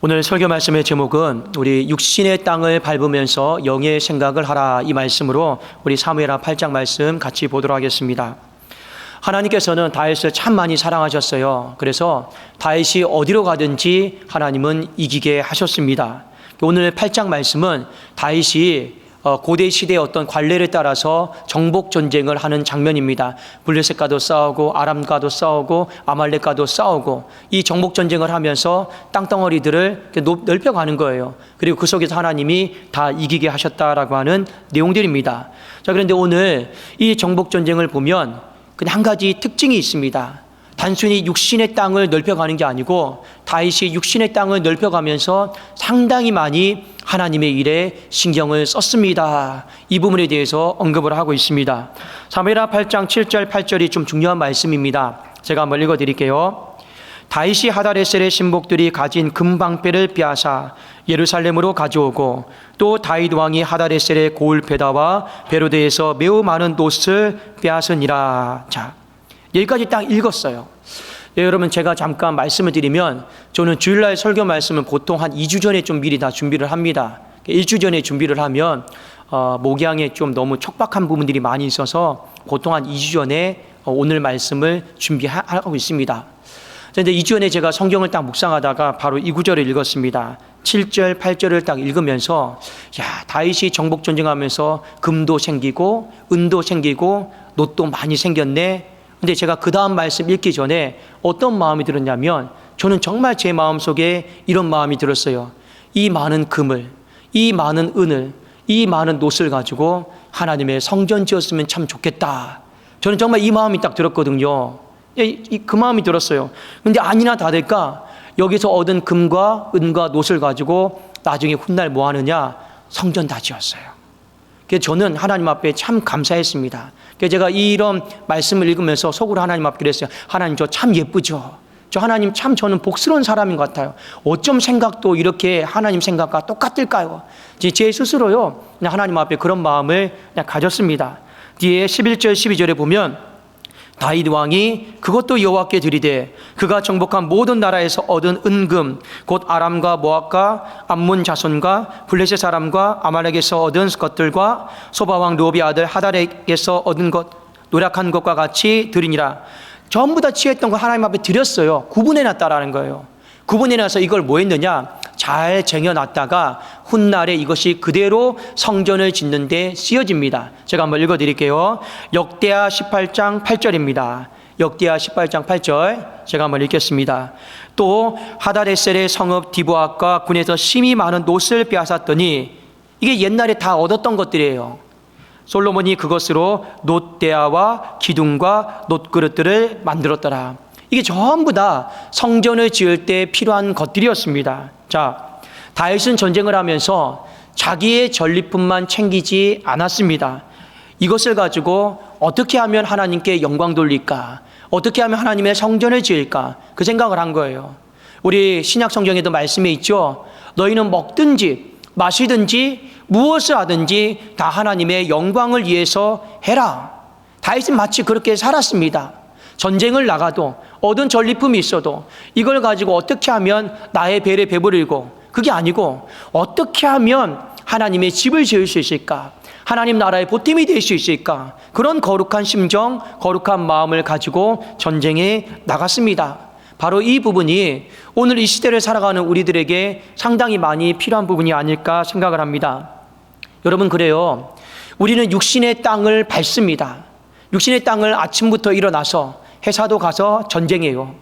오늘 설교 말씀의 제목은 우리 육신의 땅을 밟으면서 영의 생각을 하라, 이 말씀으로 우리 사무엘하 8장 말씀 같이 보도록 하겠습니다. 하나님께서는 다윗을 참 많이 사랑하셨어요. 그래서 다윗이 어디로 가든지 하나님은 이기게 하셨습니다. 오늘 8장 말씀은 다윗이 고대 시대의 어떤 관례를 따라서 정복 전쟁을 하는 장면입니다. 블레셋과도 싸우고 아람과도 싸우고 아말렉과도 싸우고 이 정복 전쟁을 하면서 땅덩어리들을 넓혀가는 거예요. 그리고 그 속에서 하나님이 다 이기게 하셨다라고 하는 내용들입니다. 자, 그런데 오늘 이 정복 전쟁을 보면 그냥 한 가지 특징이 있습니다. 단순히 육신의 땅을 넓혀가는 게 아니고 다윗이 육신의 땅을 넓혀가면서 상당히 많이 하나님의 일에 신경을 썼습니다. 이 부분에 대해서 언급을 하고 있습니다. 사무엘하 8장 7절 8절이 좀 중요한 말씀입니다. 제가 한번 읽어드릴게요. 다윗이 하다레셀의 신복들이 가진 금방패를 빼앗아 예루살렘으로 가져오고 또 다윗 왕이 하다레셀의 고울베다와 베로드에서 매우 많은 놋을 빼앗으니라. 자, 여기까지 딱 읽었어요. 네, 여러분, 제가 잠깐 말씀을 드리면 저는 주일날 설교 말씀은 보통 한 2주 전에 좀 미리 다 준비를 합니다. 1주 전에 준비를 하면 목양에 좀 너무 촉박한 부분들이 많이 있어서 보통 한 2주 전에 오늘 말씀을 준비하고 있습니다. 그런데 2주 전에 제가 성경을 딱 묵상하다가 바로 이 구절을 읽었습니다. 7절 8절을 딱 읽으면서 다윗이 정복 전쟁하면서 금도 생기고 은도 생기고 놋도 많이 생겼네. 근데 제가 그 다음 말씀 읽기 전에 어떤 마음이 들었냐면 저는 정말 제 마음속에 이런 마음이 들었어요. 이 많은 금을, 이 많은 은을, 이 많은 놋을 가지고 하나님의 성전 지었으면 참 좋겠다. 저는 정말 이 마음이 딱 들었거든요. 그 마음이 들었어요. 근데 아니나 다를까 여기서 얻은 금과 은과 놋을 가지고 나중에 훗날 뭐 하느냐? 성전 다 지었어요. 그래서 저는 하나님 앞에 참 감사했습니다. 그래서 제가 이런 말씀을 읽으면서 속으로 하나님 앞에 그랬어요. 하나님, 저 참 예쁘죠? 저 하나님 참 저는 복스러운 사람인 것 같아요. 어쩜 생각도 이렇게 하나님 생각과 똑같을까요? 제 스스로요, 그냥 하나님 앞에 그런 마음을 그냥 가졌습니다. 뒤에 11절 12절에 보면 다윗 왕이 그것도 여호와께 드리되 그가 정복한 모든 나라에서 얻은 은금 곧 아람과 모압과 암몬 자손과 블레셋 사람과 아말렉에서 얻은 것들과 소바 왕 르홉의 아들 하달에게서 얻은 것 노력한 것과 같이 드리니라. 전부 다 취했던 거 하나님 앞에 드렸어요. 구분해놨다라는 거예요. 구분해놔서 이걸 뭐 했느냐? 잘 쟁여놨다가 훗날에 이것이 그대로 성전을 짓는 데 쓰여집니다. 제가 한번 읽어드릴게요. 역대하 18장 8절입니다. 역대하 18장 8절 제가 한번 읽겠습니다. 또 하다레셀의 성읍 디보아과 군에서 심히 많은 놋을 빼앗았더니 이게 옛날에 다 얻었던 것들이에요. 솔로몬이 그것으로 놋대야와 기둥과 놋그릇들을 만들었더라. 이게 전부 다 성전을 지을 때 필요한 것들이었습니다. 자, 다윗은 전쟁을 하면서 자기의 전리품만 챙기지 않았습니다. 이것을 가지고 어떻게 하면 하나님께 영광 돌릴까? 어떻게 하면 하나님의 성전을 지을까? 그 생각을 한 거예요. 우리 신약 성경에도 말씀에 있죠. 너희는 먹든지 마시든지 무엇을 하든지 다 하나님의 영광을 위해서 해라. 다윗은 마치 그렇게 살았습니다. 전쟁을 나가도 얻은 전리품이 있어도 이걸 가지고 어떻게 하면 나의 배를 배부르고, 그게 아니고 어떻게 하면 하나님의 집을 지을 수 있을까? 하나님 나라의 보탬이 될 수 있을까? 그런 거룩한 심정, 거룩한 마음을 가지고 전쟁에 나갔습니다. 바로 이 부분이 오늘 이 시대를 살아가는 우리들에게 상당히 많이 필요한 부분이 아닐까 생각을 합니다. 여러분, 그래요. 우리는 육신의 땅을 밟습니다. 육신의 땅을 아침부터 일어나서 회사도 가서 전쟁해요.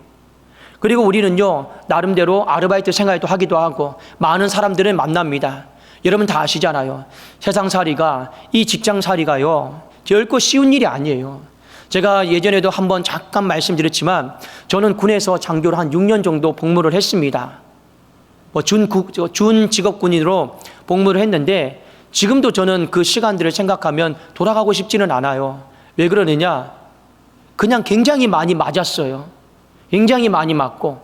그리고 우리는요, 나름대로 아르바이트 생활도 하기도 하고 많은 사람들을 만납니다. 여러분 다 아시잖아요. 세상살이가, 이 직장살이가요, 결코 쉬운 일이 아니에요. 제가 예전에도 한번 잠깐 말씀드렸지만 저는 군에서 장교로 한 6년 정도 복무를 했습니다. 준 직업군인으로 복무를 했는데 지금도 저는 그 시간들을 생각하면 돌아가고 싶지는 않아요. 왜 그러느냐? 그냥 굉장히 많이 맞았어요. 굉장히 많이 맞고,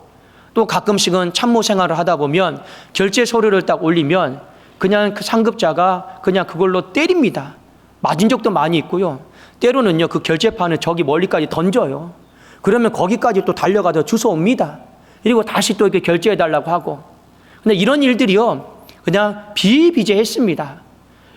또 가끔씩은 참모 생활을 하다 보면 결제 서류를 딱 올리면 그냥 그 상급자가 그냥 그걸로 때립니다. 맞은 적도 많이 있고요. 때로는요, 그 결제판을 저기 멀리까지 던져요. 그러면 거기까지 또 달려가서 주워 옵니다. 그리고 다시 또 이렇게 결제해달라고 하고. 근데 이런 일들이요, 그냥 비비제했습니다.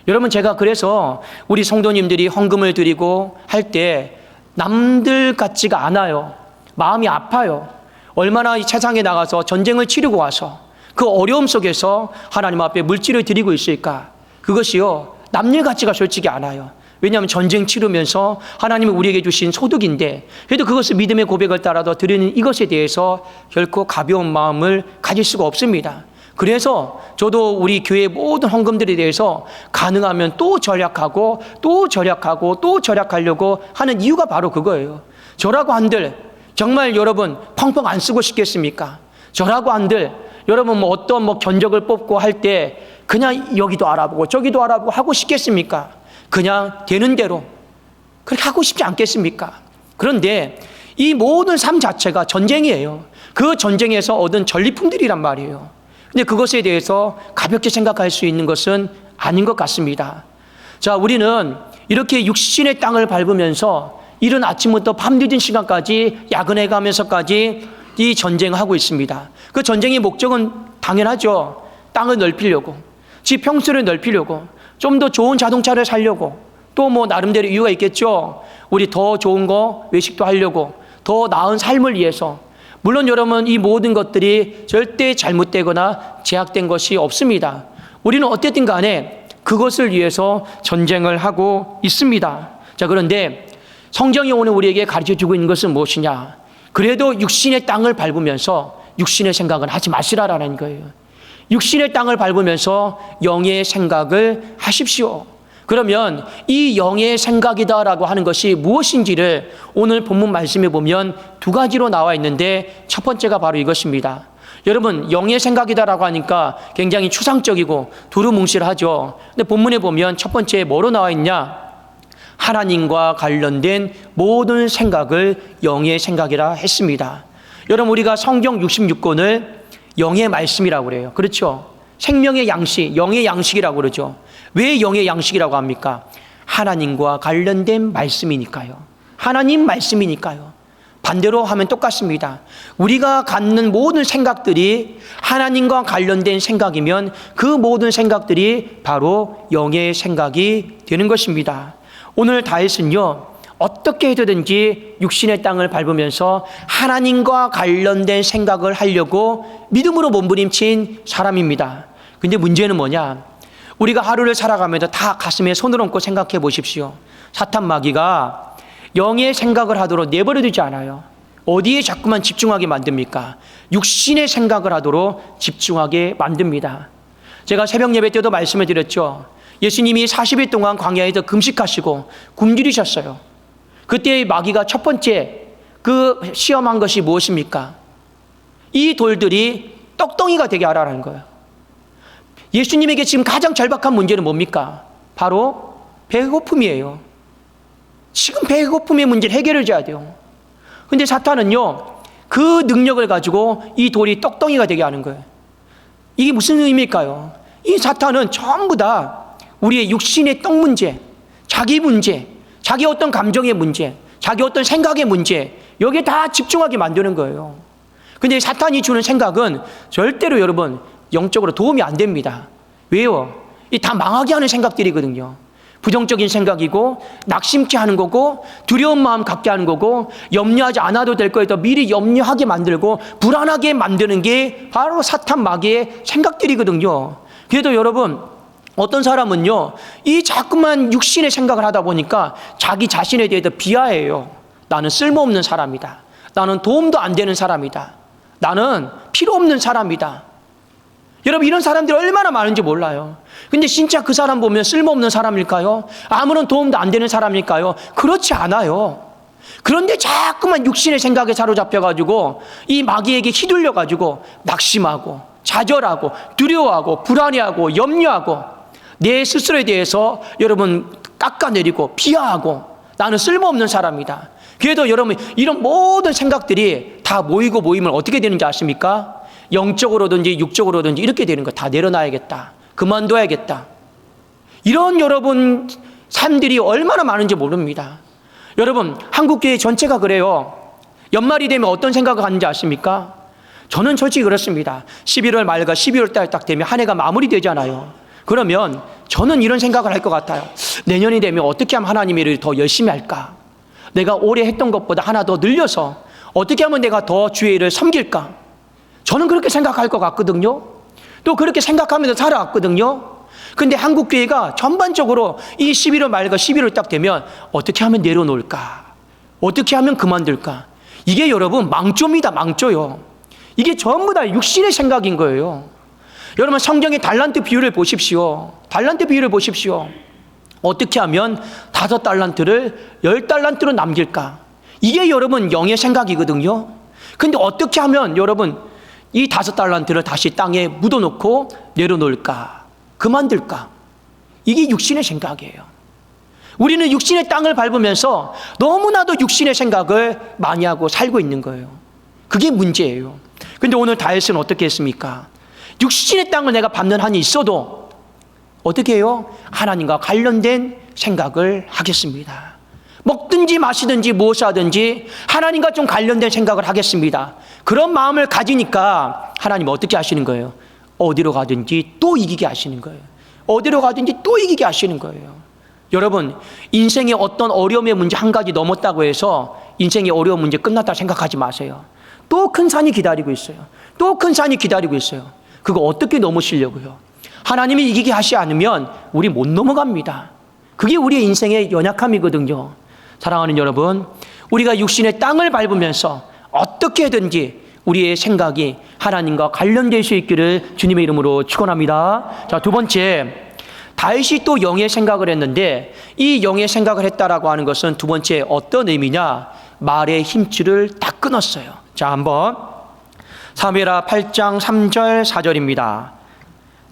여러분, 제가 그래서 우리 성도님들이 헌금을 드리고 할 때 남들 같지가 않아요. 마음이 아파요. 얼마나 이 세상에 나가서 전쟁을 치르고 와서 그 어려움 속에서 하나님 앞에 물질을 드리고 있을까? 그것이요, 남일 같지가 솔직히 않아요. 왜냐하면 전쟁 치르면서 하나님이 우리에게 주신 소득인데, 그래도 그것을 믿음의 고백을 따라서 드리는 이것에 대해서 결코 가벼운 마음을 가질 수가 없습니다. 그래서 저도 우리 교회 모든 헌금들에 대해서 가능하면 또 절약하고 또 절약하고 또 절약하려고 하는 이유가 바로 그거예요. 저라고 한들 정말 여러분 펑펑 안 쓰고 싶겠습니까? 저라고 한들 여러분 어떤 견적을 뽑고 할 때 그냥 여기도 알아보고 저기도 알아보고 하고 싶겠습니까? 그냥 되는 대로 그렇게 하고 싶지 않겠습니까? 그런데 이 모든 삶 자체가 전쟁이에요. 그 전쟁에서 얻은 전리품들이란 말이에요. 근데 그것에 대해서 가볍게 생각할 수 있는 것은 아닌 것 같습니다. 자, 우리는 이렇게 육신의 땅을 밟으면서 이른 아침부터 밤늦은 시간까지 야근해 가면서까지 이 전쟁을 하고 있습니다. 그 전쟁의 목적은 당연하죠. 땅을 넓히려고, 집 평수를 넓히려고, 좀 더 좋은 자동차를 사려고, 또 나름대로 이유가 있겠죠. 우리 더 좋은 거 외식도 하려고, 더 나은 삶을 위해서. 물론 여러분, 이 모든 것들이 절대 잘못되거나 제약된 것이 없습니다. 우리는 어쨌든 간에 그것을 위해서 전쟁을 하고 있습니다. 자, 그런데 성경이 오늘 우리에게 가르쳐주고 있는 것은 무엇이냐? 그래도 육신의 땅을 밟으면서 육신의 생각은 하지 마시라라는 거예요. 육신의 땅을 밟으면서 영의 생각을 하십시오. 그러면 이 영의 생각이다라고 하는 것이 무엇인지를 오늘 본문 말씀에 보면 두 가지로 나와 있는데, 첫 번째가 바로 이것입니다. 여러분, 영의 생각이다라고 하니까 굉장히 추상적이고 두루뭉실하죠. 근데 본문에 보면 첫 번째 뭐로 나와 있냐? 하나님과 관련된 모든 생각을 영의 생각이라 했습니다. 여러분, 우리가 성경 66권을 영의 말씀이라고 그래요. 그렇죠? 생명의 양식, 영의 양식이라고 그러죠. 왜 영의 양식이라고 합니까? 하나님과 관련된 말씀이니까요. 하나님 말씀이니까요. 반대로 하면 똑같습니다. 우리가 갖는 모든 생각들이 하나님과 관련된 생각이면 그 모든 생각들이 바로 영의 생각이 되는 것입니다. 오늘 다윗은요, 어떻게 해서든지 육신의 땅을 밟으면서 하나님과 관련된 생각을 하려고 믿음으로 몸부림친 사람입니다. 근데 문제는 뭐냐? 우리가 하루를 살아가면서 다 가슴에 손을 얹고 생각해 보십시오. 사탄 마귀가 영의 생각을 하도록 내버려 두지 않아요. 어디에 자꾸만 집중하게 만듭니까? 육신의 생각을 하도록 집중하게 만듭니다. 제가 새벽 예배 때도 말씀을 드렸죠. 예수님이 40일 동안 광야에서 금식하시고 굶주리셨어요. 그때 마귀가 첫 번째 그 시험한 것이 무엇입니까? 이 돌들이 떡덩이가 되게 하라는 거예요. 예수님에게 지금 가장 절박한 문제는 뭡니까? 바로 배고픔이에요. 지금 배고픔의 문제를 해결해 줘야 돼요. 근데 사탄은요, 그 능력을 가지고 이 돌이 떡덩이가 되게 하는 거예요. 이게 무슨 의미일까요? 이 사탄은 전부 다 우리의 육신의 떡 문제, 자기 문제, 자기 어떤 감정의 문제, 자기 어떤 생각의 문제, 여기에 다 집중하게 만드는 거예요. 근데 사탄이 주는 생각은 절대로 여러분 영적으로 도움이 안 됩니다. 왜요? 이 다 망하게 하는 생각들이거든요. 부정적인 생각이고 낙심케 하는 거고 두려운 마음 갖게 하는 거고 염려하지 않아도 될 거에 더 미리 염려하게 만들고 불안하게 만드는 게 바로 사탄 마귀의 생각들이거든요. 그래도 여러분, 어떤 사람은요, 이 자꾸만 육신의 생각을 하다 보니까 자기 자신에 대해서 비하해요. 나는 쓸모없는 사람이다. 나는 도움도 안 되는 사람이다. 나는 필요 없는 사람이다. 여러분, 이런 사람들이 얼마나 많은지 몰라요. 근데 진짜 그 사람 보면 쓸모없는 사람일까요? 아무런 도움도 안 되는 사람일까요? 그렇지 않아요. 그런데 자꾸만 육신의 생각에 사로잡혀가지고 이 마귀에게 휘둘려가지고 낙심하고 좌절하고 두려워하고 불안해하고 염려하고 내 스스로에 대해서 여러분 깎아내리고 비하하고 나는 쓸모없는 사람이다. 그래도 여러분, 이런 모든 생각들이 다 모이고 모이면 어떻게 되는지 아십니까? 영적으로든지 육적으로든지 이렇게 되는 거. 다 내려놔야겠다, 그만둬야겠다. 이런 여러분 삶들이 얼마나 많은지 모릅니다. 여러분, 한국교회 전체가 그래요. 연말이 되면 어떤 생각을 하는지 아십니까? 저는 솔직히 그렇습니다. 11월 말과 12월 달 딱 되면 한 해가 마무리되잖아요. 그러면 저는 이런 생각을 할 것 같아요. 내년이 되면 어떻게 하면 하나님의 일을 더 열심히 할까? 내가 올해 했던 것보다 하나 더 늘려서 어떻게 하면 내가 더 주의 일을 섬길까? 저는 그렇게 생각할 것 같거든요. 또 그렇게 생각하면서 살아왔거든요. 근데 한국교회가 전반적으로 이 11월 말과 11월 딱 되면 어떻게 하면 내려놓을까? 어떻게 하면 그만둘까? 이게 여러분 망조입니다. 망조요. 이게 전부 다 육신의 생각인 거예요. 여러분 성경의 달란트 비유를 보십시오. 달란트 비유를 보십시오. 어떻게 하면 5달란트를 10달란트로 남길까? 이게 여러분 영의 생각이거든요. 근데 어떻게 하면 여러분 이 5달란트를 다시 땅에 묻어놓고 내려놓을까? 그만둘까? 이게 육신의 생각이에요. 우리는 육신의 땅을 밟으면서 너무나도 육신의 생각을 많이 하고 살고 있는 거예요. 그게 문제예요. 근데 오늘 다윗은 어떻게 했습니까? 육신의 땅을 내가 밟는 한이 있어도 어떻게 해요? 하나님과 관련된 생각을 하겠습니다. 먹든지 마시든지 무엇을 하든지 하나님과 좀 관련된 생각을 하겠습니다. 그런 마음을 가지니까 하나님 어떻게 하시는 거예요? 어디로 가든지 또 이기게 하시는 거예요. 어디로 가든지 또 이기게 하시는 거예요. 여러분 인생의 어떤 어려움의 문제 한 가지 넘었다고 해서 인생의 어려운 문제 끝났다 생각하지 마세요. 또 큰 산이 기다리고 있어요. 또 큰 산이 기다리고 있어요. 그거 어떻게 넘으시려고요? 하나님이 이기게 하시지 않으면 우리 못 넘어갑니다. 그게 우리의 인생의 연약함이거든요. 사랑하는 여러분, 우리가 육신의 땅을 밟으면서 어떻게든지 우리의 생각이 하나님과 관련될 수 있기를 주님의 이름으로 축원합니다. 자, 두 번째, 다윗이 또 영의 생각을 했는데 이 영의 생각을 했다라고 하는 것은 두 번째 어떤 의미냐? 말의 힘줄을 다 끊었어요. 자, 한번 사무엘하 8장 3절 4절입니다.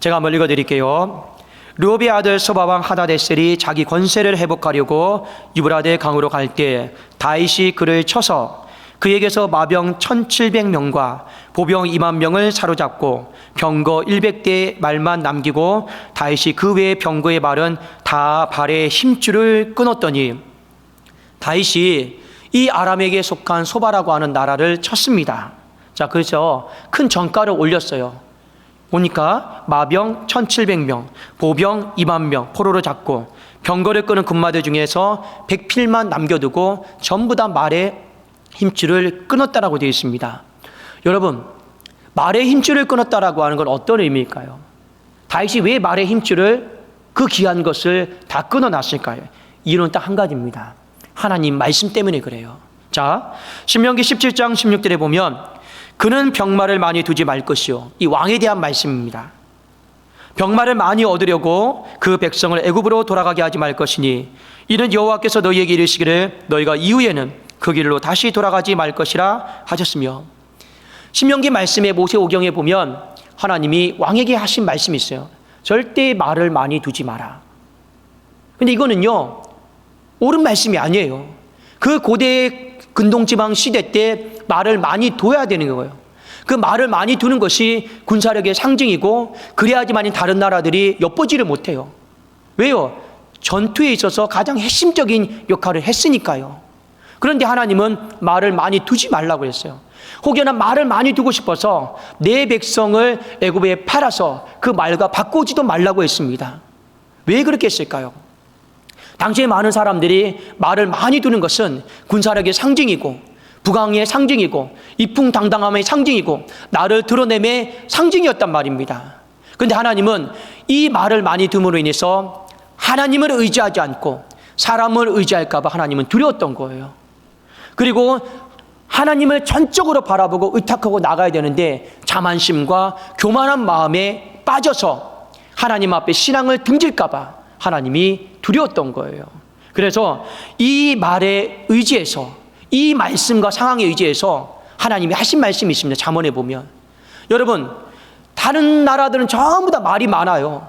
제가 한번 읽어드릴게요. 르홉의 아들 소바왕 하다데셀이 자기 권세를 회복하려고 유브라데 강으로 갈 때 다윗이 그를 쳐서 그에게서 마병 1700명과 보병 2만 명을 사로잡고 병거 100대의 말만 남기고 다윗이 그 외의 병거의 말은 다 발의 힘줄을 끊었더니 다윗이 이 아람에게 속한 소바라고 하는 나라를 쳤습니다. 자, 그래서 큰 전가를 올렸어요. 보니까 마병 1700명, 보병 2만 명 포로로 잡고 병거를 끄는 군마들 중에서 100필만 남겨두고 전부 다 말의 힘줄을 끊었다라고 되어 있습니다. 여러분, 말의 힘줄을 끊었다라고 하는 건 어떤 의미일까요? 다윗이 왜 말의 힘줄을 그 귀한 것을 다 끊어놨을까요? 이유는 딱 한 가지입니다. 하나님 말씀 때문에 그래요. 자, 신명기 17장 16절에 보면 그는 병마를 많이 두지 말 것이요. 이 왕에 대한 말씀입니다. 병마를 많이 얻으려고 그 백성을 애굽으로 돌아가게 하지 말 것이니 이는 여호와께서 너희에게 이르시기를 너희가 이후에는 그 길로 다시 돌아가지 말 것이라 하셨으며, 신명기 말씀의 모세오경에 보면 하나님이 왕에게 하신 말씀이 있어요. 절대 말을 많이 두지 마라. 근데 이거는요 옳은 말씀이 아니에요. 그 고대 근동지방 시대 때 말을 많이 둬야 되는 거예요. 그 말을 많이 두는 것이 군사력의 상징이고 그래야지만 다른 나라들이 엿보지를 못해요. 왜요? 전투에 있어서 가장 핵심적인 역할을 했으니까요. 그런데 하나님은 말을 많이 두지 말라고 했어요. 혹여나 말을 많이 두고 싶어서 내 백성을 애굽에 팔아서 그 말과 바꾸지도 말라고 했습니다. 왜 그렇게 했을까요? 당시에 많은 사람들이 말을 많이 두는 것은 군사력의 상징이고 부강의 상징이고 이풍당당함의 상징이고 나를 드러냄의 상징이었단 말입니다. 그런데 하나님은 이 말을 많이 둠으로 인해서 하나님을 의지하지 않고 사람을 의지할까 봐 하나님은 두려웠던 거예요. 그리고 하나님을 전적으로 바라보고 의탁하고 나가야 되는데 자만심과 교만한 마음에 빠져서 하나님 앞에 신앙을 등질까 봐 하나님이 두려웠던 거예요. 그래서 이 말에 의지해서 이 말씀과 상황에 의지해서 하나님이 하신 말씀이 있습니다. 잠언에 보면 여러분 다른 나라들은 전부 다 말이 많아요.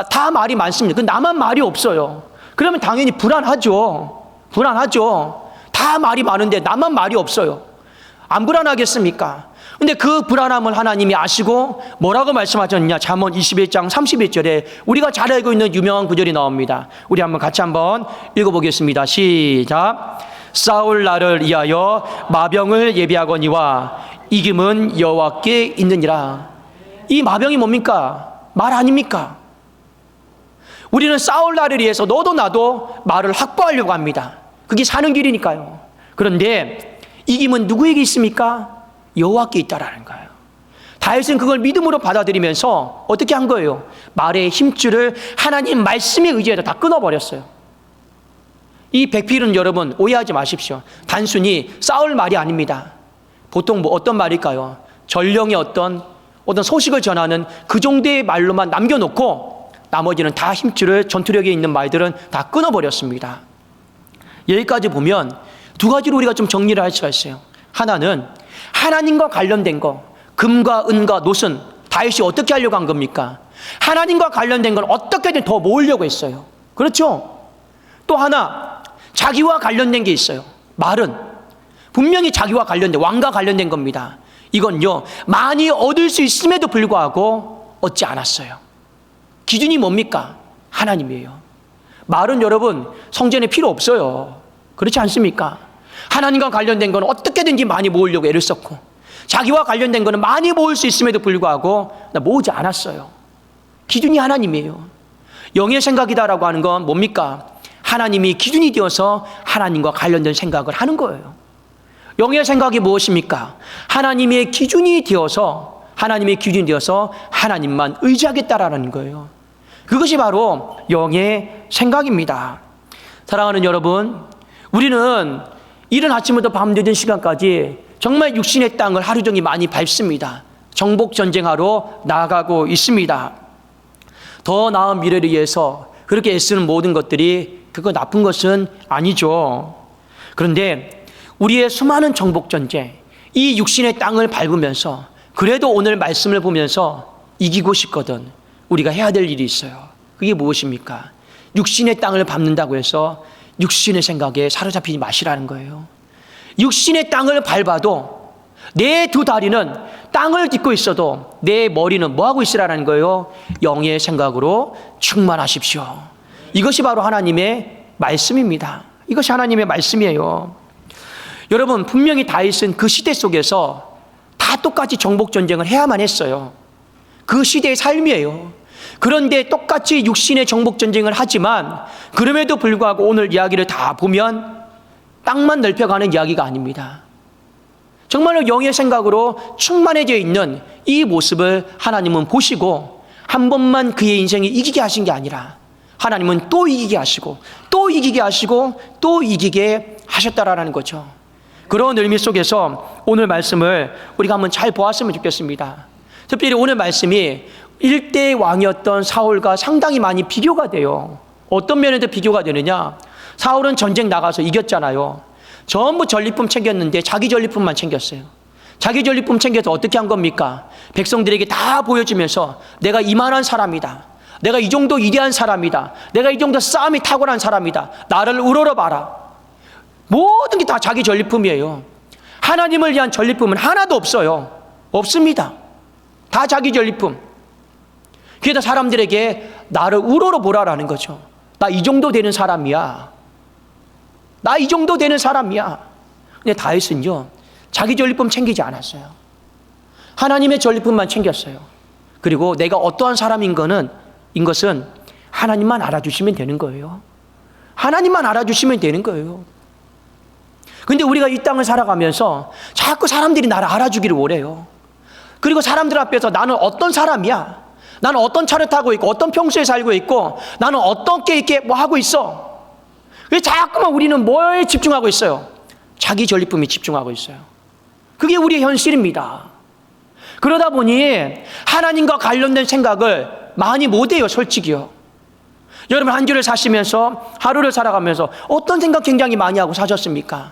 다 말이 많습니다. 근데 나만 말이 없어요. 그러면 당연히 불안하죠. 다 말이 많은데 나만 말이 없어요. 안 불안하겠습니까? 근데 그 불안함을 하나님이 아시고 뭐라고 말씀하셨냐? 잠언 21장 31절에 우리가 잘 알고 있는 유명한 구절이 나옵니다. 우리 한번 같이 한번 읽어보겠습니다. 시작. 싸울 날을 위하여 마병을 예비하거니와 이김은 여호와께 있느니라. 이 마병이 뭡니까? 말 아닙니까? 우리는 싸울 날을 위해서 너도 나도 말을 확보하려고 합니다. 그게 사는 길이니까요. 그런데 이김은 누구에게 있습니까? 여호와께 있다라는 거예요. 다윗은 그걸 믿음으로 받아들이면서 어떻게 한 거예요? 말의 힘줄을 하나님 말씀에 의지해서 다 끊어버렸어요. 이 백필은 여러분 오해하지 마십시오. 단순히 싸울 말이 아닙니다. 보통 어떤 말일까요? 전령의 어떤 소식을 전하는 그 정도의 말로만 남겨놓고 나머지는 다 힘줄을, 전투력에 있는 말들은 다 끊어버렸습니다. 여기까지 보면 두 가지로 우리가 좀 정리를 할 수가 있어요. 하나는 하나님과 관련된 거, 금과 은과 노슨, 다윗이 어떻게 하려고 한 겁니까? 하나님과 관련된 건 어떻게든 더 모으려고 했어요. 그렇죠? 또 하나, 자기와 관련된 게 있어요. 말은 분명히 자기와 관련된, 왕과 관련된 겁니다. 이건요, 많이 얻을 수 있음에도 불구하고 얻지 않았어요. 기준이 뭡니까? 하나님이에요. 말은 여러분 성전에 필요 없어요. 그렇지 않습니까? 하나님과 관련된 건 어떻게든지 많이 모으려고 애를 썼고, 자기와 관련된 거는 많이 모을 수 있음에도 불구하고 모으지 않았어요. 기준이 하나님이에요. 영의 생각이다라고 하는 건 뭡니까? 하나님이 기준이 되어서 하나님과 관련된 생각을 하는 거예요. 영의 생각이 무엇입니까? 하나님의 기준이 되어서 하나님만 의지하겠다라는 거예요. 그것이 바로 영의 생각입니다. 사랑하는 여러분, 우리는 이른 아침부터 밤늦은 시간까지 정말 육신의 땅을 하루 종일 많이 밟습니다. 정복 전쟁하러 나아가고 있습니다. 더 나은 미래를 위해서 그렇게 애쓰는 모든 것들이 그거 나쁜 것은 아니죠. 그런데 우리의 수많은 정복 전쟁, 이 육신의 땅을 밟으면서 그래도 오늘 말씀을 보면서 이기고 싶거든 우리가 해야 될 일이 있어요. 그게 무엇입니까? 육신의 땅을 밟는다고 해서 육신의 생각에 사로잡히지 마시라는 거예요. 육신의 땅을 밟아도 내 두 다리는 땅을 딛고 있어도 내 머리는 뭐하고 있으라는 거예요? 영의 생각으로 충만하십시오. 이것이 바로 하나님의 말씀입니다. 이것이 하나님의 말씀이에요. 여러분, 분명히 다윗은 그 시대 속에서 다 똑같이 정복 전쟁을 해야만 했어요. 그 시대의 삶이에요. 그런데 똑같이 육신의 정복 전쟁을 하지만 그럼에도 불구하고 오늘 이야기를 다 보면 땅만 넓혀가는 이야기가 아닙니다. 정말로 영의 생각으로 충만해져 있는 이 모습을 하나님은 보시고 한 번만 그의 인생이 이기게 하신 게 아니라 하나님은 또 이기게 하시고 또 이기게 하시고 또 이기게 하셨다라는 거죠. 그런 의미 속에서 오늘 말씀을 우리가 한번 잘 보았으면 좋겠습니다. 특별히 오늘 말씀이 1대 왕이었던 사울과 상당히 많이 비교가 돼요. 어떤 면에서 비교가 되느냐? 사울은 전쟁 나가서 이겼잖아요. 전부 전리품 챙겼는데 자기 전리품만 챙겼어요. 자기 전리품 챙겨서 어떻게 한 겁니까? 백성들에게 다 보여주면서 내가 이만한 사람이다. 내가 이 정도 위대한 사람이다. 내가 이 정도 싸움이 탁월한 사람이다. 나를 우러러봐라. 모든 게 다 자기 전리품이에요. 하나님을 위한 전리품은 하나도 없어요. 없습니다. 다 자기 전리품. 그래서 사람들에게 나를 우러러보라라는 거죠. 나 이 정도 되는 사람이야. 나 이 정도 되는 사람이야. 근데 다윗은요, 자기 전리품 챙기지 않았어요. 하나님의 전리품만 챙겼어요. 그리고 내가 어떠한 사람인 것은 하나님만 알아주시면 되는 거예요. 하나님만 알아주시면 되는 거예요. 근데 우리가 이 땅을 살아가면서 자꾸 사람들이 나를 알아주기를 원해요. 그리고 사람들 앞에서 나는 어떤 사람이야. 나는 어떤 차를 타고 있고 어떤 평소에 살고 있고 나는 어떻게 이렇게 뭐 하고 있어. 왜 자꾸만 우리는 뭐에 집중하고 있어요? 자기 전리품에 집중하고 있어요. 그게 우리의 현실입니다. 그러다 보니 하나님과 관련된 생각을 많이 못해요, 솔직히요. 여러분, 한 주를 사시면서 하루를 살아가면서 어떤 생각 굉장히 많이 하고 사셨습니까?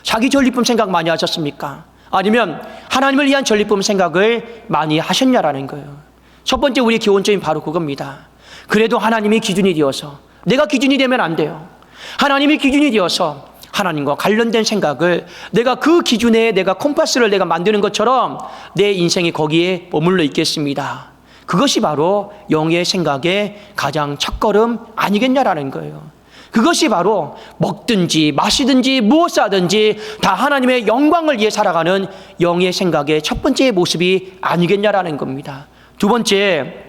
자기 전리품 생각 많이 하셨습니까? 아니면 하나님을 위한 전리품 생각을 많이 하셨냐라는 거예요. 첫 번째 우리의 기본점이 바로 그겁니다. 그래도 하나님이 기준이 되어서 내가 기준이 되면 안 돼요. 하나님이 기준이 되어서 하나님과 관련된 생각을 내가 그 기준에 내가 콤파스를 내가 만드는 것처럼 내 인생이 거기에 머물러 있겠습니다. 그것이 바로 영의 생각의 가장 첫걸음 아니겠냐라는 거예요. 그것이 바로 먹든지 마시든지 무엇을 하든지 다 하나님의 영광을 위해 살아가는 영의 생각의 첫 번째 모습이 아니겠냐라는 겁니다. 두 번째,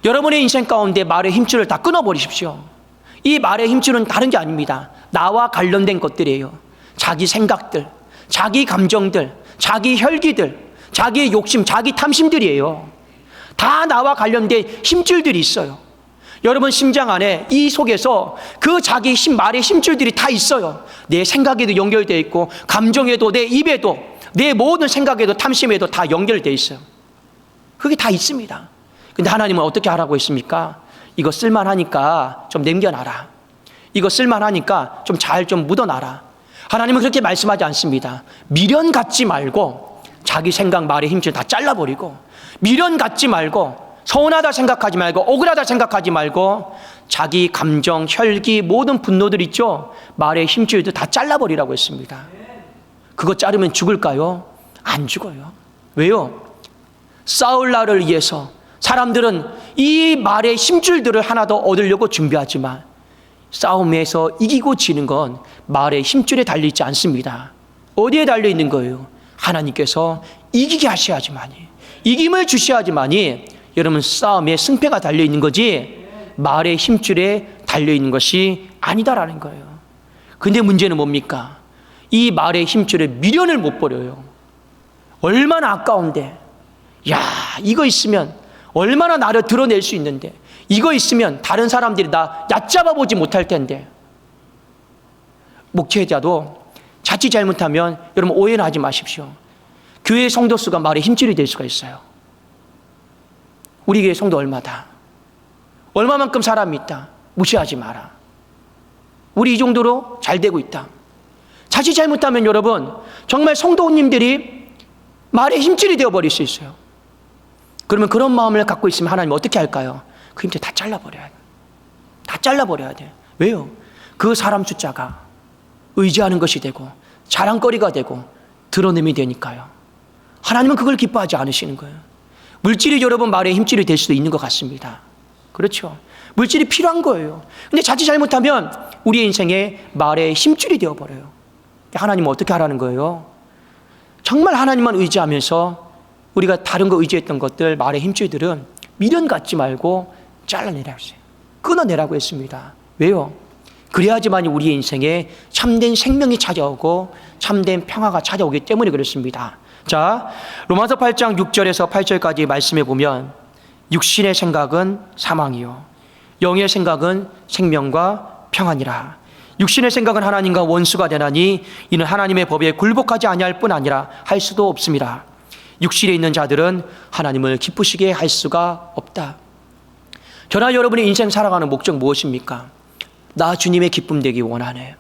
여러분의 인생 가운데 말의 힘줄을 다 끊어버리십시오. 이 말의 힘줄은 다른 게 아닙니다. 나와 관련된 것들이에요. 자기 생각들, 자기 감정들, 자기 혈기들, 자기의 욕심, 자기 탐심들이에요. 다 나와 관련된 힘줄들이 있어요. 여러분 심장 안에 이 속에서 그 자기 말의 힘줄들이 다 있어요. 내 생각에도 연결되어 있고 감정에도 내 입에도 내 모든 생각에도 탐심에도 다 연결되어 있어요. 그게 다 있습니다. 근데 하나님은 어떻게 하라고 했습니까? 이거 쓸만하니까 좀 남겨놔라. 이거 쓸만하니까 좀 잘 좀 묻어놔라. 하나님은 그렇게 말씀하지 않습니다. 미련 갖지 말고 자기 생각 말의 힘줄 다 잘라버리고 미련 갖지 말고 서운하다 생각하지 말고 억울하다 생각하지 말고 자기 감정, 혈기, 모든 분노들 있죠? 말의 힘줄도 다 잘라버리라고 했습니다. 그거 자르면 죽을까요? 안 죽어요. 왜요? 싸울 날을 위해서 사람들은 이 말의 힘줄들을 하나 더 얻으려고 준비하지만 싸움에서 이기고 지는 건 말의 힘줄에 달려있지 않습니다. 어디에 달려있는 거예요? 하나님께서 이기게 하셔야지만이, 이김을 주셔야지만이 여러분 싸움에 승패가 달려있는 거지 말의 힘줄에 달려있는 것이 아니다라는 거예요. 근데 문제는 뭡니까? 이 말의 힘줄에 미련을 못 버려요. 얼마나 아까운데, 야, 이거 있으면 얼마나 나를 드러낼 수 있는데, 이거 있으면 다른 사람들이 나 얕잡아 보지 못할 텐데. 목회자도 자칫 잘못하면 여러분 오해는 하지 마십시오. 교회 성도 수가 말의 힘줄이 될 수가 있어요. 우리 교회 성도 얼마다? 얼마만큼 사람이 있다? 무시하지 마라. 우리 이 정도로 잘 되고 있다. 자칫 잘못하면 여러분 정말 성도님들이 말의 힘줄이 되어버릴 수 있어요. 그러면 그런 마음을 갖고 있으면 하나님 어떻게 할까요? 그 힘줄 다 잘라버려야 돼. 다 잘라버려야 돼. 왜요? 그 사람 숫자가 의지하는 것이 되고 자랑거리가 되고 드러냄이 되니까요. 하나님은 그걸 기뻐하지 않으시는 거예요. 물질이 여러분 말의 힘줄이 될 수도 있는 것 같습니다. 그렇죠? 물질이 필요한 거예요. 근데 자칫 잘못하면 우리의 인생에 말의 힘줄이 되어버려요. 하나님은 어떻게 하라는 거예요? 정말 하나님만 의지하면서 우리가 다른 거 의지했던 것들 말의 힘줄들은 미련 갖지 말고 잘라내라고 했어요. 끊어내라고 했습니다. 왜요? 그래야지만 우리의 인생에 참된 생명이 찾아오고 참된 평화가 찾아오기 때문에 그렇습니다. 자, 로마서 8장 6절에서 8절까지 말씀해 보면 육신의 생각은 사망이요 영의 생각은 생명과 평안이라. 육신의 생각은 하나님과 원수가 되나니 이는 하나님의 법에 굴복하지 아니할 뿐 아니라 할 수도 없습니다. 육신에 있는 자들은 하나님을 기쁘시게 할 수가 없다. 저나 여러분의 인생 살아가는 목적 무엇입니까? 나 주님의 기쁨 되기 원하네.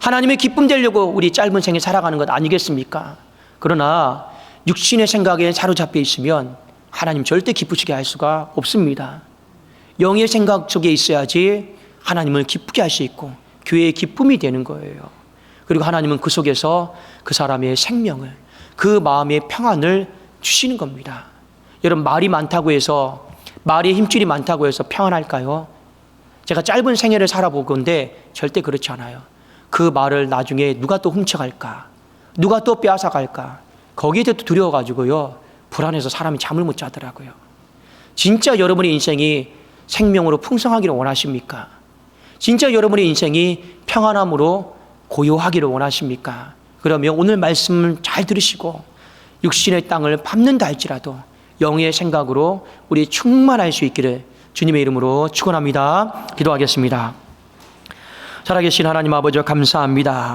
하나님의 기쁨 되려고 우리 짧은 생에 살아가는 것 아니겠습니까? 그러나 육신의 생각에 사로잡혀 있으면 하나님 절대 기쁘시게 할 수가 없습니다. 영의 생각 속에 있어야지 하나님을 기쁘게 할 수 있고 교회의 기쁨이 되는 거예요. 그리고 하나님은 그 속에서 그 사람의 생명을, 그 마음의 평안을 주시는 겁니다. 여러분 말이 많다고 해서, 말의 힘줄이 많다고 해서 평안할까요? 제가 짧은 생애를 살아보건데 절대 그렇지 않아요. 그 말을 나중에 누가 또 훔쳐갈까? 누가 또 빼앗아갈까? 거기에 대해 두려워가지고요 불안해서 사람이 잠을 못 자더라고요. 진짜 여러분의 인생이 생명으로 풍성하기를 원하십니까? 진짜 여러분의 인생이 평안함으로 고요하기를 원하십니까? 그러면 오늘 말씀을 잘 들으시고 육신의 땅을 밟는다 할지라도 영의 생각으로 우리 충만할 수 있기를 주님의 이름으로 축원합니다. 기도하겠습니다. 살아계신 하나님 아버지 감사합니다.